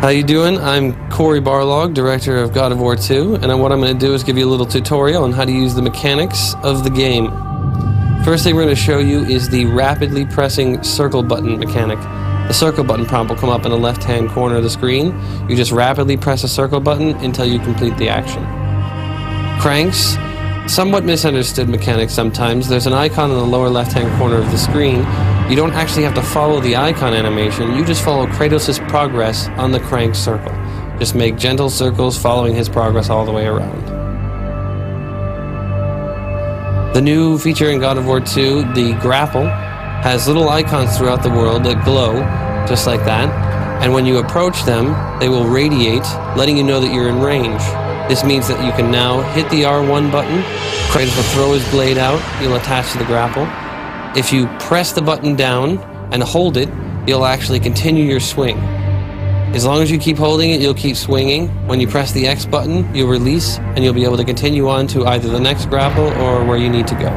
How you doing? I'm Cory Barlog, director of God of War 2, and what I'm going to do is give you a little tutorial on how to use the mechanics of the game. First thing we're going to show you is the rapidly pressing circle button mechanic. The circle button prompt will come up in the left-hand corner of the screen. You just rapidly press a circle button until you complete the action. Cranks, somewhat misunderstood mechanic sometimes. There's an icon in the lower left-hand corner of the screen. You don't actually have to follow the icon animation, you just follow Kratos' progress on the crank circle. Just make gentle circles following his progress all the way around. The new feature in God of War 2, the grapple, has little icons throughout the world that glow, just like that, and when you approach them, they will radiate, letting you know that you're in range. This means that you can now hit the R1 button, Kratos will throw his blade out, you'll attach to the grapple. If you press the button down and hold it, you'll actually continue your swing. As long as you keep holding it, you'll keep swinging. When you press the X button, you'll release, and you'll be able to continue on to either the next grapple or where you need to go.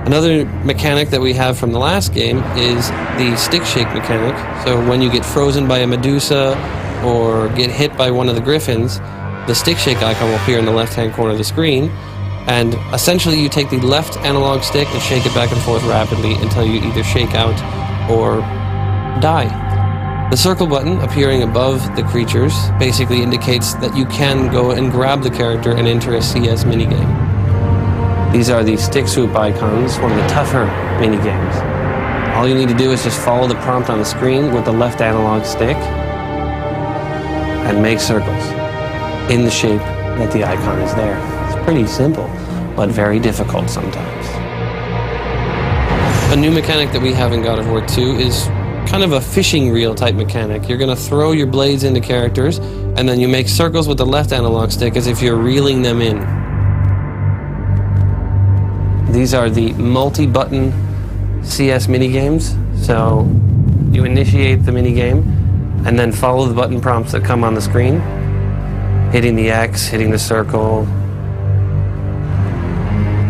Another mechanic that we have from the last game is the stick shake mechanic. So when you get frozen by a Medusa or get hit by one of the Griffins, the stick shake icon will appear in the left-hand corner of the screen. And essentially you take the left analog stick and shake it back and forth rapidly until you either shake out or die. The circle button appearing above the creatures basically indicates that you can go and grab the character and enter a CS minigame. These are the stick swoop icons, one of the tougher minigames. All you need to do is just follow the prompt on the screen with the left analog stick and make circles in the shape that the icon is there. Pretty simple, but very difficult sometimes. A new mechanic that we have in God of War 2 is kind of a fishing reel type mechanic. You're going to throw your blades into characters, and then you make circles with the left analog stick as if you're reeling them in. These are the multi-button CS minigames. So you initiate the minigame, and then follow the button prompts that come on the screen, hitting the X, hitting the circle,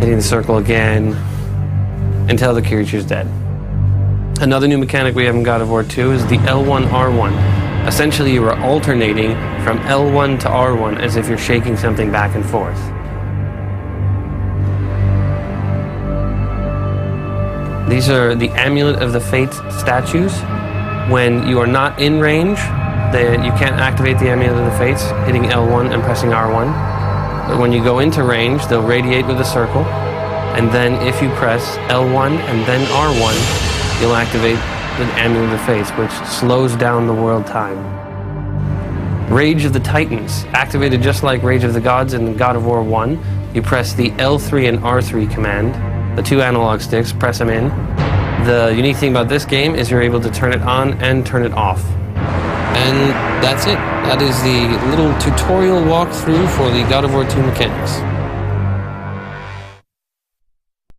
hitting the circle again, until the creature's dead. Another new mechanic we have in God of War 2 is the L1, R1. Essentially, you are alternating from L1 to R1 as if you're shaking something back and forth. These are the Amulet of the Fate statues. When you are not in range, you can't activate the Amulet of the Fates, hitting L1 and pressing R1. But when you go into range, they'll radiate with a circle, and then if you press L1 and then R1, you'll activate the Amulet of the Fates, which slows down the world time. Rage of the Titans, activated just like Rage of the Gods in God of War 1. You press the L3 and R3 command, the two analog sticks, press them in. The unique thing about this game is you're able to turn it on and turn it off. And that's it. That is the little tutorial walkthrough for the God of War 2 mechanics.